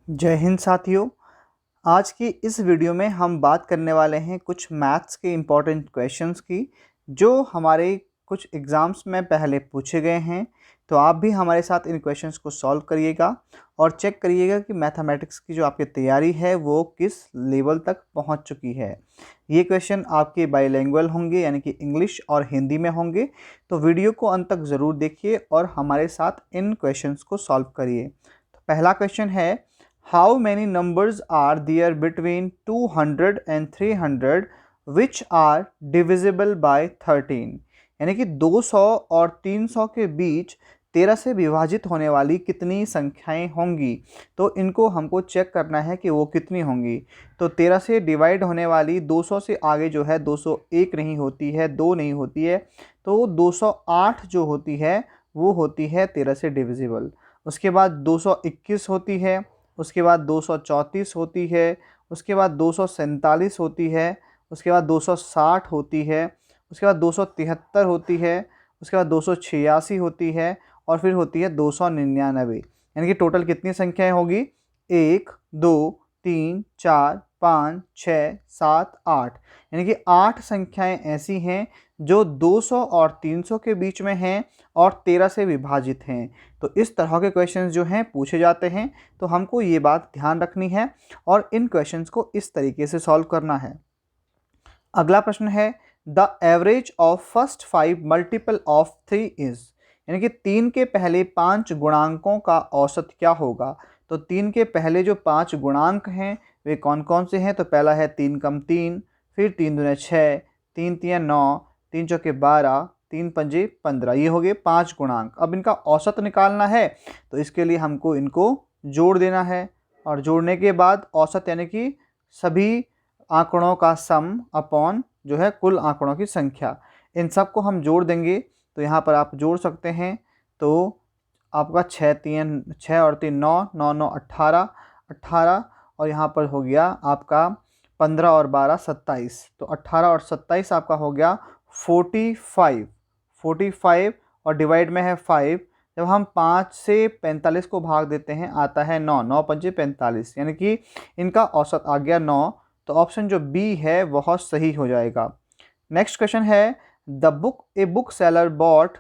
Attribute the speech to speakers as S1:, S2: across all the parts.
S1: जय हिंद साथियों। आज की इस वीडियो में हम बात करने वाले हैं कुछ मैथ्स के इम्पोर्टेंट क्वेश्चंस की जो हमारे कुछ एग्ज़ाम्स में पहले पूछे गए हैं। तो आप भी हमारे साथ इन क्वेश्चंस को सॉल्व करिएगा और चेक करिएगा कि मैथमेटिक्स की जो आपकी तैयारी है वो किस लेवल तक पहुंच चुकी है। ये क्वेश्चन आपके बाइलिंगुअल होंगे, यानी कि इंग्लिश और हिंदी में होंगे। तो वीडियो को अंत तक ज़रूर देखिए और हमारे साथ इन क्वेश्चंस को सॉल्व करिए। तो पहला क्वेश्चन है, How many numbers are there between 200 and 300 which are divisible by 13? यानी कि 200 और 300 के बीच 13 से विभाजित होने वाली कितनी संख्याएं होंगी। तो इनको हमको चेक करना है कि वो कितनी होंगी। तो 13 से डिवाइड होने वाली 200 से आगे जो है 201 नहीं होती है, 2 नहीं होती है, तो 208 जो होती है वो होती है 13 से डिविजिबल। उसके बाद 221 होती है, उसके बाद 234 होती है, उसके बाद 247 होती है, उसके बाद 260 होती है, उसके बाद 273 होती है, उसके बाद 286 होती है और फिर होती है 299। यानी कि टोटल कितनी संख्याएं होगी? 1, 2, 3, 4, 5, 6, 7, 8। यानी कि 8 संख्याएं ऐसी हैं जो 200 और 300 के बीच में हैं और 13 से विभाजित हैं। तो इस तरह के क्वेश्चंस जो हैं पूछे जाते हैं, तो हमको ये बात ध्यान रखनी है और इन क्वेश्चंस को इस तरीके से सॉल्व करना है। अगला प्रश्न है, the average of first 5 multiple of 3 is. यानी कि 3 के पहले 5 गुणांकों का औसत क्या होगा। तो 3 के पहले जो 5 गुणांक हैं वे कौन कौन से हैं? तो पहला है 3 कम 3, फिर 3 दूने 6, 3 तिया 9, 3 चौके 12, 3 पंजे 15। ये हो गए 5 गुणांक। अब इनका औसत निकालना है, तो इसके लिए हमको इनको जोड़ देना है और जोड़ने के बाद औसत यानी कि सभी आंकड़ों का सम अपॉन जो है कुल आंकड़ों की संख्या, इन सब को हम जोड़ देंगे। तो यहाँ पर आप जोड़ सकते हैं। तो आपका 6 और 3 9, 9 9 18, 18 और यहाँ पर हो गया आपका 15 और 12 27। तो 18 और 27 आपका हो गया 45। 45 और डिवाइड में है 5। जब हम 5 से 45 को भाग देते हैं आता है 9, 9 पंजे 45, यानी कि इनका औसत आ गया 9। तो ऑप्शन जो बी है वह सही हो जाएगा। नेक्स्ट क्वेश्चन है, the book a book seller bought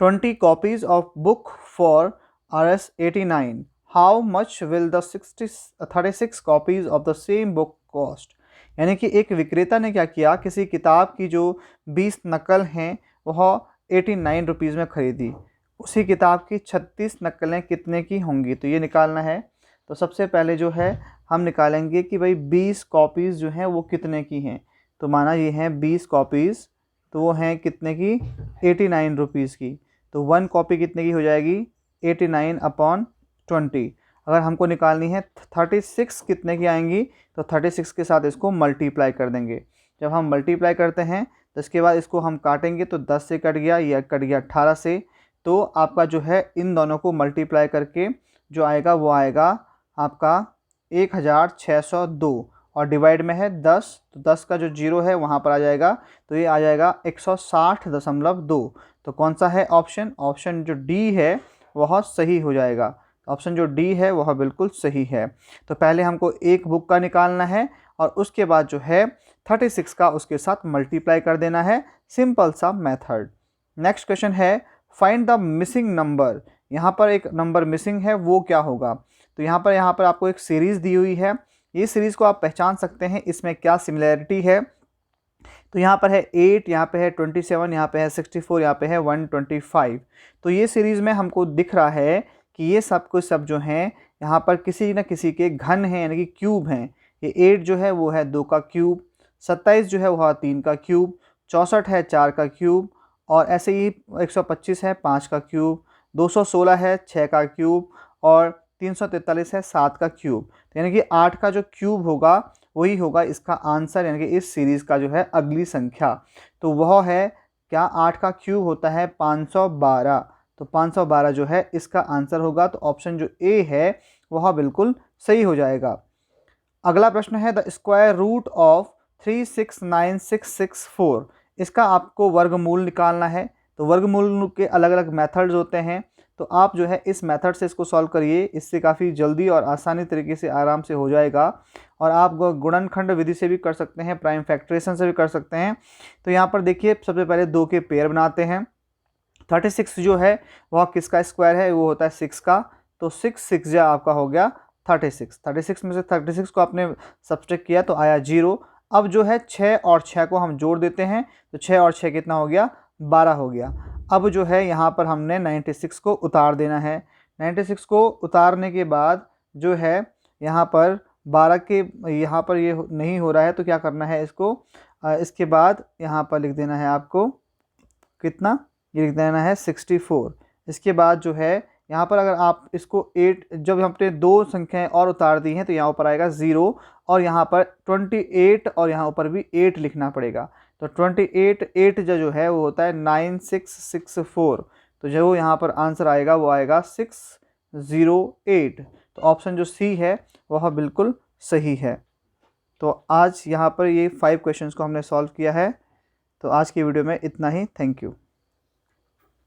S1: 20 copies of book for Rs89। How much will the 36 copies of the same book cost. यानी कि एक विक्रेता ने क्या किया, किसी किताब की जो 20 नकल हैं वह 89 रुपीज़ में ख़रीदी। उसी किताब की 36 नकलें कितने की होंगी, तो ये निकालना है। तो सबसे पहले जो है हम निकालेंगे कि भाई 20 कॉपीज़ जो हैं वो कितने की हैं। तो माना ये हैं 20 कॉपीज़, तो वो हैं कितने की? 89 रुपीज़ की। तो 1 कॉपी कितने की हो जाएगी? 89 अपॉन 20। अगर हमको निकालनी है 36 कितने की आएंगी, तो 36 के साथ इसको मल्टीप्लाई कर देंगे। जब हम मल्टीप्लाई करते हैं तो इसके बाद इसको हम काटेंगे, तो 10 से कट गया, या कट गया 18 से। तो आपका जो है इन दोनों को मल्टीप्लाई करके जो आएगा वो आएगा आपका 1602 और डिवाइड में है 10। तो 10 का जो जीरो है वहाँ पर आ जाएगा, तो ये आ जाएगा 160.2। तो कौन सा है ऑप्शन? ऑप्शन जो डी है वह सही हो जाएगा। ऑप्शन जो डी है वह बिल्कुल सही है। तो पहले हमको एक बुक का निकालना है और उसके बाद जो है 36 का उसके साथ मल्टीप्लाई कर देना है। सिंपल सा मेथड। नेक्स्ट क्वेश्चन है, फाइंड द मिसिंग नंबर। यहाँ पर एक नंबर मिसिंग है, वो क्या होगा? तो यहाँ पर आपको एक सीरीज़ दी हुई है। ये सीरीज़ को आप पहचान सकते हैं इसमें क्या सिमिलैरिटी है। तो यहाँ पर है 8, यहाँ पे है 27, यहाँ पे है 64, यहाँ पे है 125। तो ये सीरीज़ में हमको दिख रहा है कि ये सब कुछ सब जो हैं यहाँ पर किसी न किसी के घन हैं, यानी कि क्यूब हैं। ये 8 जो है वो है 2 का क्यूब, 27 जो है वह 3 का क्यूब, 64 है 4 का क्यूब, और ऐसे ही 125 है 5 का क्यूब, 216 है 6 का क्यूब और 343 है 7 का क्यूब। तो यानी कि 8 का जो क्यूब होगा वही होगा इसका आंसर, यानी कि इस सीरीज़ का जो है अगली संख्या। तो वह है क्या? 8 का क्यूब होता है 512। तो 512 जो है इसका आंसर होगा। तो ऑप्शन जो ए है वह बिल्कुल सही हो जाएगा। अगला प्रश्न है, द स्क्वायर रूट ऑफ 369664। इसका आपको वर्गमूल निकालना है। तो वर्गमूल के अलग अलग मेथड्स होते हैं। तो आप जो है इस मेथड से इसको सॉल्व करिए, इससे काफ़ी जल्दी और आसानी तरीके से आराम से हो जाएगा। और आप गुणनखंड विधि से भी कर सकते हैं, प्राइम फैक्टराइजेशन से भी कर सकते हैं। तो यहाँ पर देखिए सबसे पहले 2 के पेयर बनाते हैं। 36 जो है वह किसका स्क्वायर है, वो होता है 6 का। तो 6 जा आपका हो गया 36 में से 36 को आपने सब्ट्रैक्ट किया तो आया 0। अब जो है 6 और 6 को हम जोड़ देते हैं, तो 6 और 6 कितना हो गया, 12 हो गया। अब जो है यहाँ पर हमने 96 को उतार देना है। 96 को उतारने के बाद जो है यहाँ पर 12 के यहाँ पर ये नहीं हो रहा है, तो क्या करना है इसको, इसके बाद यहाँ पर लिख देना है आपको कितना, ये लिख देना है 64। इसके बाद जो है यहाँ पर अगर आप इसको 8, जब हमने 2 संख्याएं और उतार दी हैं तो यहाँ ऊपर आएगा 0, और यहाँ पर 28 और यहाँ ऊपर भी 8 लिखना पड़ेगा। तो 8 जो है वो होता है 9664। तो जो यहाँ पर आंसर आएगा वो आएगा 608। तो ऑप्शन जो सी है वह बिल्कुल सही है। तो आज यहाँ पर ये 5 क्वेश्चंस को हमने सॉल्व किया है। तो आज की वीडियो में इतना ही। Thank you.